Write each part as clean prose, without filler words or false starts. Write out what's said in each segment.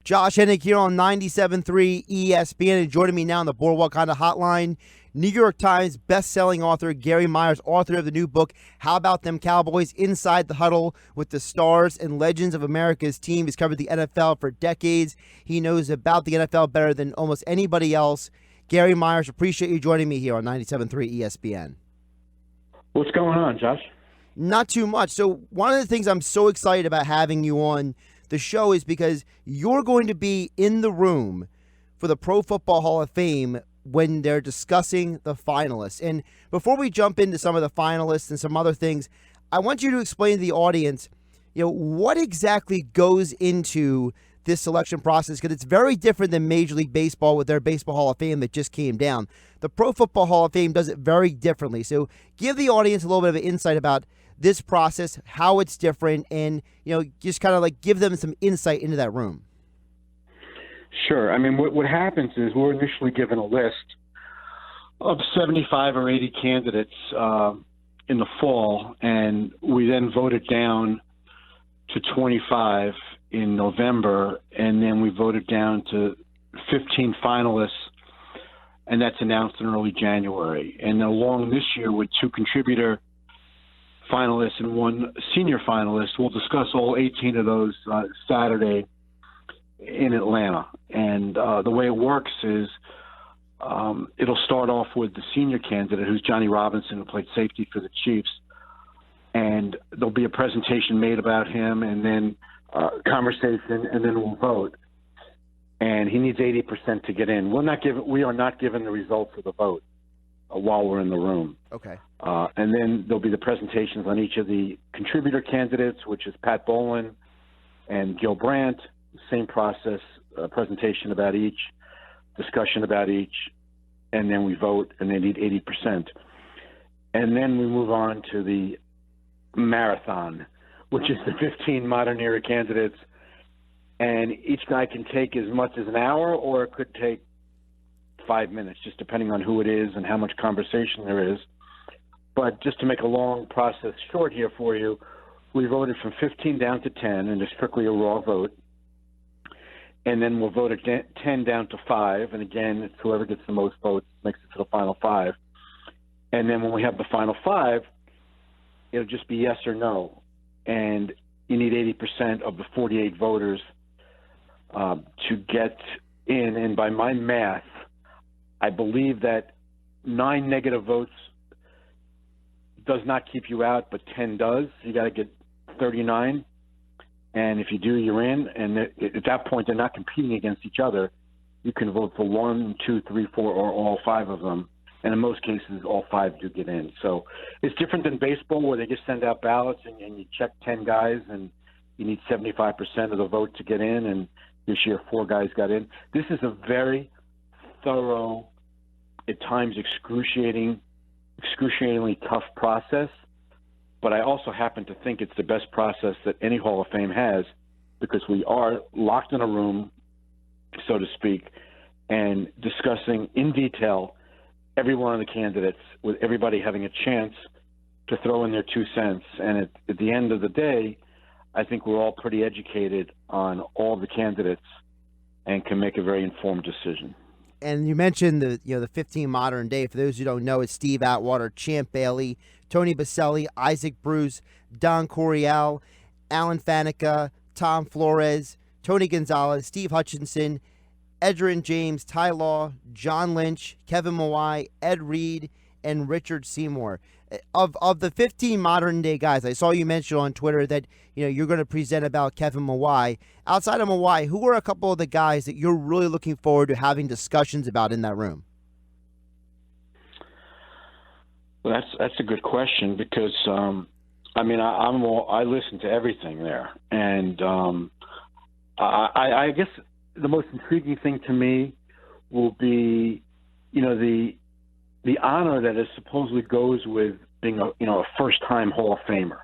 Josh Hennig here on 97.3 ESPN, and joining me now on the Boardwalk Honda Hotline, New York Times best-selling author Gary Myers, author of the new book, How About Them Cowboys? Inside the Huddle with the Stars and Legends of America's Team. He's covered the NFL for decades. He knows about the NFL better than almost anybody else. Gary Myers, appreciate you joining me here on 97.3 ESPN. What's going on, Josh? Not too much. So one of the things I'm so excited about having you on the show is because you're going to be in the room for the Pro Football Hall of Fame when they're discussing the finalists. And before we jump into some of the finalists and some other things, I want you to explain to the audience, what exactly goes into this selection process, because it's very different than Major League Baseball with their Baseball Hall of Fame that just came down. The Pro Football Hall of Fame does it very differently. So give the audience a little bit of an insight about this process, how it's different, and just kind of like give them some insight into that room. Sure. I mean, what happens is we're initially given a list of 75 or 80 candidates in the fall, and we then vote it down to 25 in November, and then we vote it down to 15 finalists, and that's announced in early January. And along this year with 2 contributor finalists and 1 senior finalist, we'll discuss all 18 of those Saturday in Atlanta. And the way it works is it'll start off with the senior candidate, who's Johnny Robinson, who played safety for the Chiefs. And there'll be a presentation made about him, and then conversation, and then we'll vote. And he needs 80% to get in. We are not given the results of the vote while we're in the room. Okay. And then there'll be the presentations on each of the contributor candidates, which is Pat Bowlen and Gil Brandt. Same process, presentation about each, discussion about each, and then we vote, and they need 80%. And then we move on to the marathon, which is the 15 modern era candidates. And each guy can take as much as an hour, or it could take 5 minutes, just depending on who it is and how much conversation there is. But just to make a long process short here for you, we voted from 15 down to 10, and it's strictly a raw vote. And then we'll vote 10 down to 5, and again, it's whoever gets the most votes makes it to the final 5. And then when we have the final 5, it'll just be yes or no. And you need 80% of the 48 voters to get in. And by my math, I believe that 9 negative votes does not keep you out, but 10 does. You got to get 39. And if you do, you're in. And at that point, they're not competing against each other. You can vote for 1, 2, 3, 4, or all 5 of them. And in most cases, all 5 do get in. So it's different than baseball, where they just send out ballots and you check 10 guys and you need 75% of the vote to get in. And this year, 4 guys got in. This is a very thorough, at times excruciatingly tough process. But I also happen to think it's the best process that any Hall of Fame has, because we are locked in a room, so to speak, and discussing in detail every one of the candidates, with everybody having a chance to throw in their 2 cents. And at the end of the day, I think we're all pretty educated on all the candidates and can make a very informed decision. And you mentioned the 15 modern day. For those who don't know, it's Steve Atwater, Champ Bailey, Tony Baselli, Isaac Bruce, Don Coryell, Alan Faneca, Tom Flores, Tony Gonzalez, Steve Hutchinson, Edgerrin James, Ty Law, John Lynch, Kevin Mawai, Ed Reed, and Richard Seymour. Of the 15 modern day guys, I saw you mention on Twitter that you're going to present about Kevin Mawai. Outside of Mawai, who are a couple of the guys that you're really looking forward to having discussions about in that room? Well, that's a good question, because I listen to everything there, and I guess the most intriguing thing to me will be, the honor that it supposedly goes with being a first-time Hall of Famer.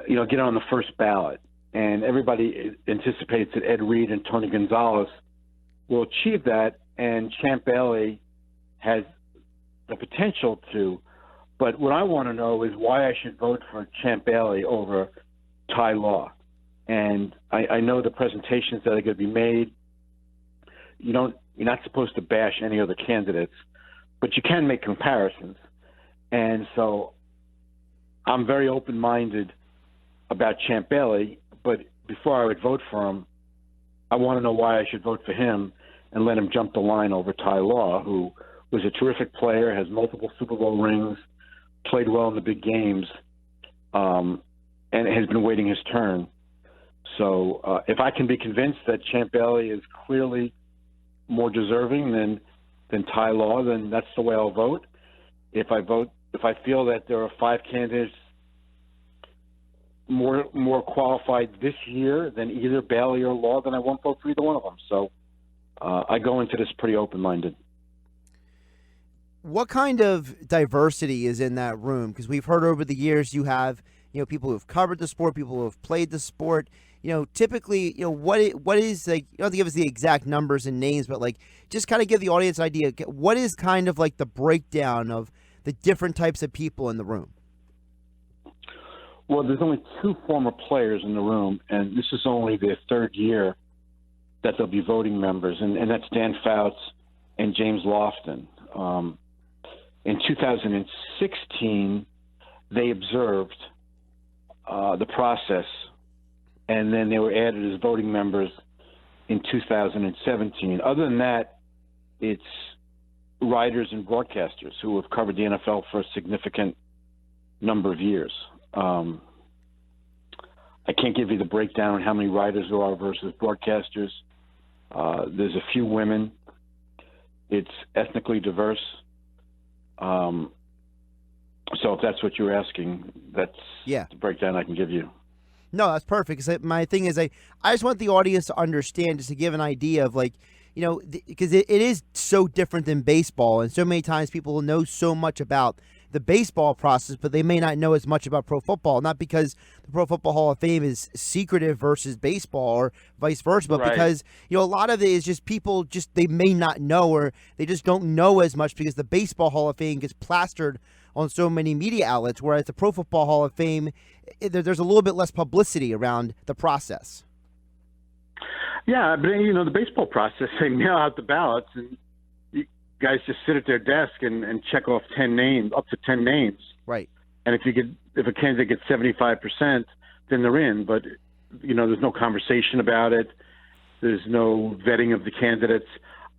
Get on the first ballot, and everybody anticipates that Ed Reed and Tony Gonzalez will achieve that, and Champ Bailey has the potential to. But what I want to know is why I should vote for Champ Bailey over Ty Law. And I know the presentations that are going to be made. You're not supposed to bash any other candidates, but you can make comparisons. And so I'm very open-minded about Champ Bailey, but before I would vote for him, I want to know why I should vote for him and let him jump the line over Ty Law, who was a terrific player, has multiple Super Bowl rings, played well in the big games, and has been waiting his turn. So if I can be convinced that Champ Bailey is clearly more deserving than Ty Law, then that's the way I'll vote. If I feel that there are 5 candidates more qualified this year than either Bailey or Law, then I won't vote for either one of them. So I go into this pretty open-minded. What kind of diversity is in that room? Because we've heard over the years you have, people who have covered the sport, people who have played the sport. Typically, what is, like, you don't have to give us the exact numbers and names, but like just kind of give the audience an idea. What is kind of like the breakdown of the different types of people in the room? Well, there's only 2 former players in the room, and this is only their 3rd year that they'll be voting members, and that's Dan Fouts and James Lofton. In 2016, they observed the process, and then they were added as voting members in 2017. Other than that, it's writers and broadcasters who have covered the NFL for a significant number of years. I can't give you the breakdown on how many writers there are versus broadcasters. There's a few women. It's ethnically diverse. So if that's what you're asking, that's the breakdown I can give you. No, that's perfect. 'Cause my thing is, I just want the audience to understand, just to give an idea of, like, because it is so different than baseball, and so many times people know so much about the baseball process, but they may not know as much about pro football. Not because the Pro Football Hall of Fame is secretive versus baseball or vice versa, but because a lot of it is just people they may not know, or they just don't know as much because the Baseball Hall of Fame gets plastered on so many media outlets, whereas the Pro Football Hall of Fame, there's a little bit less publicity around the process. Yeah, but the baseball process, they mail out the ballots, and you guys just sit at their desk and check off 10 names, up to 10 names. Right. And if a candidate gets 75%, then they're in. But there's no conversation about it. There's no vetting of the candidates.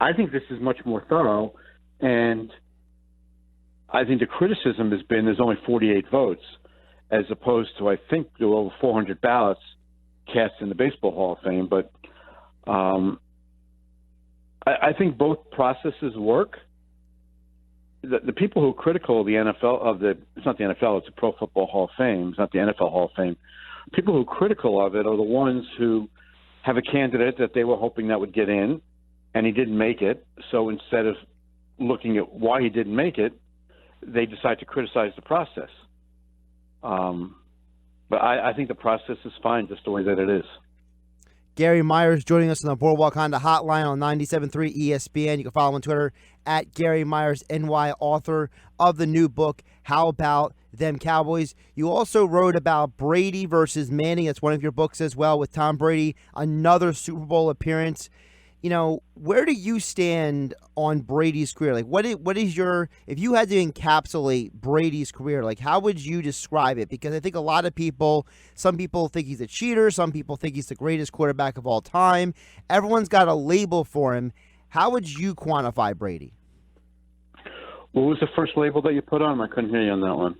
I think this is much more thorough, and I think the criticism has been there's only 48 votes, as opposed to, I think, there were over 400 ballots cast in the Baseball Hall of Fame. But I think both processes work. The people who are critical of the NFL, it's not the NFL, it's the Pro Football Hall of Fame, it's not the NFL Hall of Fame. People who are critical of it are the ones who have a candidate that they were hoping that would get in, and he didn't make it. So instead of looking at why he didn't make it, they decide to criticize the process. But I think the process is fine just the way that it is. Gary Myers joining us on the Boardwalk Honda Hotline on 97.3 ESPN. You can follow him on Twitter at Gary Myers NY, author of the new book, How About Them Cowboys. You also wrote about Brady versus Manning. That's one of your books as well, with Tom Brady, another Super Bowl appearance. Where do you stand on Brady's career? Like, what is your, if you had to encapsulate Brady's career, like, how would you describe it? Because I think a lot of people, some people think he's a cheater, some people think he's the greatest quarterback of all time. Everyone's got a label for him. How would you quantify Brady? What was the first label that you put on him? I couldn't hear you on that one.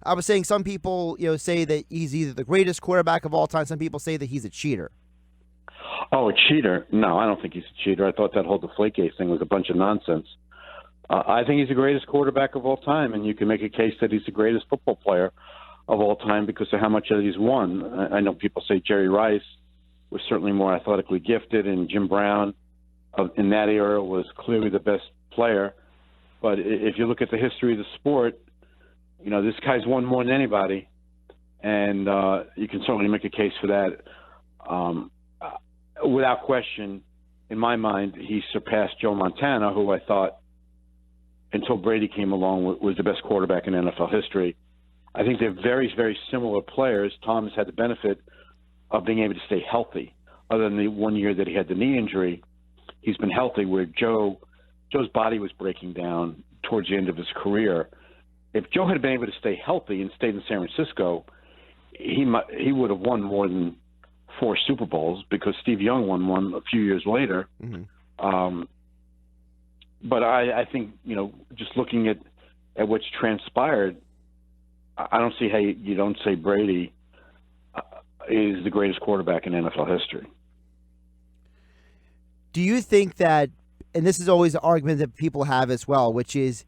I was saying some people, say that he's either the greatest quarterback of all time. Some people say that he's a cheater. Oh, a cheater? No, I don't think he's a cheater. I thought that whole Deflategate thing was a bunch of nonsense. I think he's the greatest quarterback of all time, and you can make a case that he's the greatest football player of all time because of how much that he's won. I know people say Jerry Rice was certainly more athletically gifted, and Jim Brown in that era was clearly the best player. But if you look at the history of the sport, this guy's won more than anybody, and you can certainly make a case for that. Without question, in my mind, he surpassed Joe Montana, who I thought, until Brady came along, was the best quarterback in NFL history. I think they're very, very similar players. Tom has had the benefit of being able to stay healthy. Other than the 1 year that he had the knee injury, he's been healthy. Where Joe's body was breaking down towards the end of his career. If Joe had been able to stay healthy and stayed in San Francisco, he would have won more than 4 Super Bowls, because Steve Young won one a few years later. Mm-hmm. But I think, just looking at what's transpired, I don't see how you don't say Brady is the greatest quarterback in NFL history. Do you think that, and this is always an argument that people have as well, which is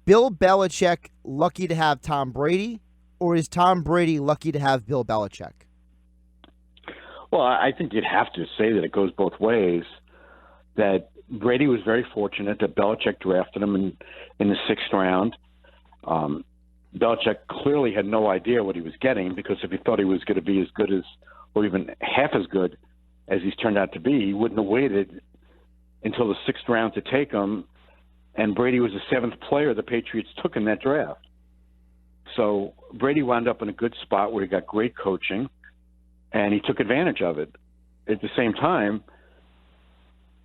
Bill Belichick lucky to have Tom Brady, or is Tom Brady lucky to have Bill Belichick? Well, I think you'd have to say that it goes both ways, that Brady was very fortunate that Belichick drafted him in the 6th round. Belichick clearly had no idea what he was getting, because if he thought he was going to be as good as, or even half as good as he's turned out to be, he wouldn't have waited until the 6th round to take him. And Brady was the 7th player the Patriots took in that draft. So Brady wound up in a good spot where he got great coaching, and he took advantage of it. At the same time,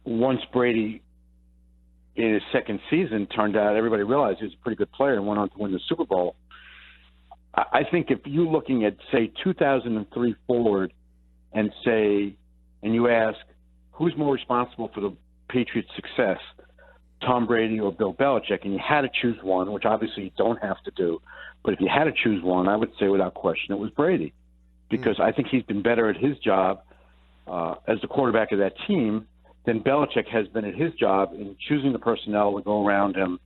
once Brady, in his 2nd season, turned out, everybody realized he was a pretty good player and went on to win the Super Bowl. I think if you're looking at, say, 2003 forward, and you ask, who's more responsible for the Patriots' success, Tom Brady or Bill Belichick, and you had to choose one, which obviously you don't have to do, but if you had to choose one, I would say without question it was Brady, because I think he's been better at his job as the quarterback of that team than Belichick has been at his job in choosing the personnel to go around him.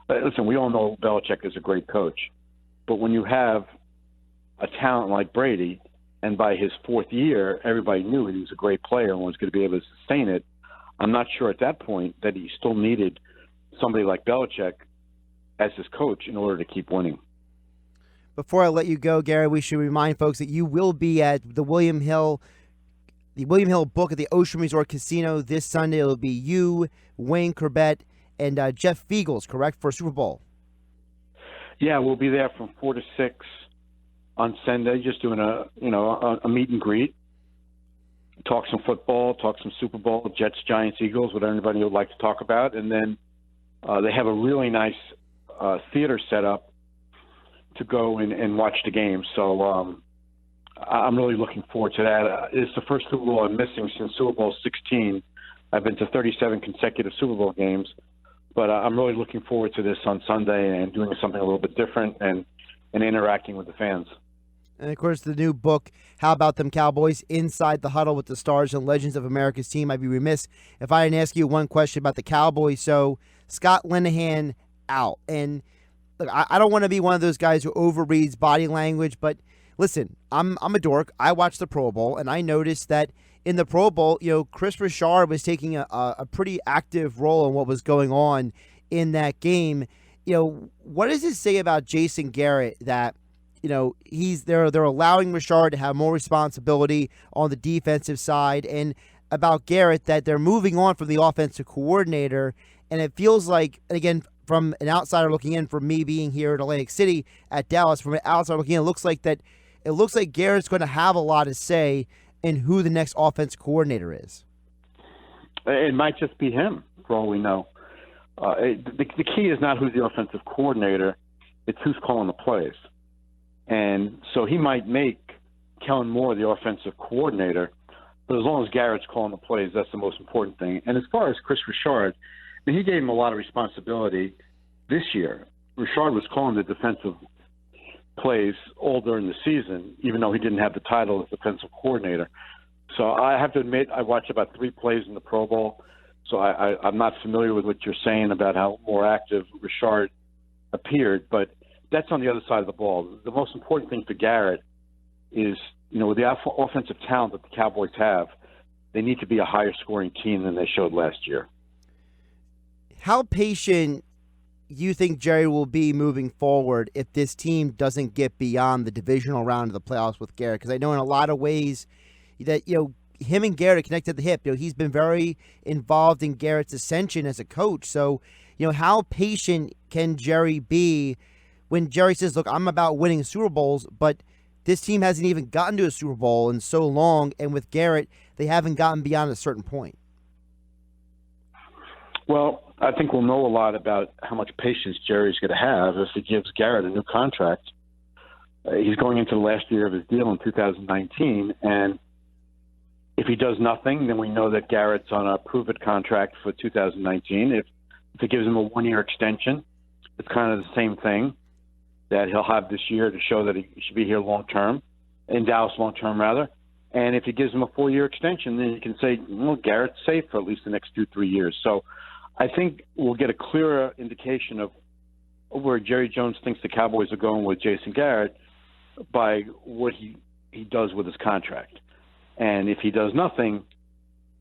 Listen, we all know Belichick is a great coach, but when you have a talent like Brady, and by his 4th year, everybody knew he was a great player and was going to be able to sustain it, I'm not sure at that point that he still needed somebody like Belichick as his coach in order to keep winning. Before I let you go, Gary, we should remind folks that you will be at the William Hill book at the Ocean Resort Casino this Sunday. It'll be you, Wayne Corbett, and Jeff Fiegels, correct, for Super Bowl? Yeah, we'll be there from 4 to 6 on Sunday, just doing a meet and greet. Talk some football, talk some Super Bowl, Jets, Giants, Eagles, whatever anybody would like to talk about. And then they have a really nice theater set up to go and watch the game. So I'm really looking forward to that. It's the first Super Bowl I'm missing since Super Bowl 16. I've been to 37 consecutive Super Bowl games. But I'm really looking forward to this on Sunday and doing something a little bit different and interacting with the fans. And, of course, the new book, How About Them Cowboys? Inside the Huddle with the Stars and Legends of America's Team. I'd be remiss if I didn't ask you one question about the Cowboys. So, Scott Linehan out. And, look, I don't want to be one of those guys who overreads body language, but, listen, I'm a dork. I watched the Pro Bowl, and I noticed that in the Pro Bowl, Chris Richard was taking a pretty active role in what was going on in that game. What does it say about Jason Garrett that, they're allowing Richard to have more responsibility on the defensive side, and about Garrett that they're moving on from the offensive coordinator? And it feels like, again, from an outsider looking in, for me being here at Atlantic City at Dallas, from an outsider looking in, it looks like Garrett's going to have a lot to say in who the next offensive coordinator is. It might just be him, for all we know. The key is not who's the offensive coordinator, it's who's calling the plays. And so he might make Kellen Moore the offensive coordinator, but as long as Garrett's calling the plays, that's the most important thing. And as far as Chris Richard, he gave him a lot of responsibility this year. Richard was calling the defensive plays all during the season, even though he didn't have the title as defensive coordinator. So I have to admit, I watched about 3 plays in the Pro Bowl, so I'm not familiar with what you're saying about how more active Richard appeared, but that's on the other side of the ball. The most important thing for Garrett is, with the offensive talent that the Cowboys have, they need to be a higher scoring team than they showed last year. How patient you think Jerry will be moving forward if this team doesn't get beyond the divisional round of the playoffs with Garrett? Because I know in a lot of ways that, him and Garrett are connected at the hip. He's been very involved in Garrett's ascension as a coach. So, how patient can Jerry be when Jerry says, look, I'm about winning Super Bowls, but this team hasn't even gotten to a Super Bowl in so long, and with Garrett, they haven't gotten beyond a certain point. Well, I think we'll know a lot about how much patience Jerry's going to have if he gives Garrett a new contract. He's going into the last year of his deal in 2019, and if he does nothing, then we know that Garrett's on a prove-it contract for 2019. If he gives him a one-year extension, it's kind of the same thing that he'll have this year to show that he should be here long-term, in Dallas long-term, rather. And if he gives him a 4-year extension, then you can say, well, Garrett's safe for at least the next 2-3 years. So I think we'll get a clearer indication of where Jerry Jones thinks the Cowboys are going with Jason Garrett by what he does with his contract. And if he does nothing,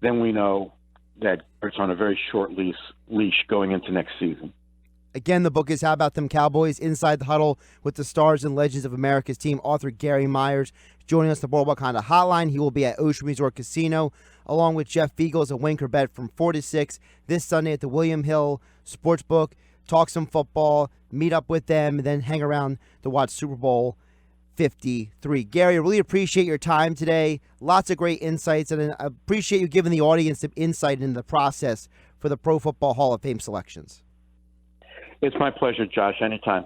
then we know that Garrett's on a very short leash going into next season. Again, the book is How About Them Cowboys? Inside the Huddle with the Stars and Legends of America's Team. Author Gary Myers joining us on the Boardwalk Honda Hotline. He will be at Ocean Resort Casino along with Jeff Fiegels and Wayne Corbett from 4 to 6 this Sunday at the William Hill Sportsbook. Talk some football, meet up with them, and then hang around to watch Super Bowl 53. Gary, I really appreciate your time today. Lots of great insights, and I appreciate you giving the audience some insight into the process for the Pro Football Hall of Fame selections. It's my pleasure, Josh. Anytime.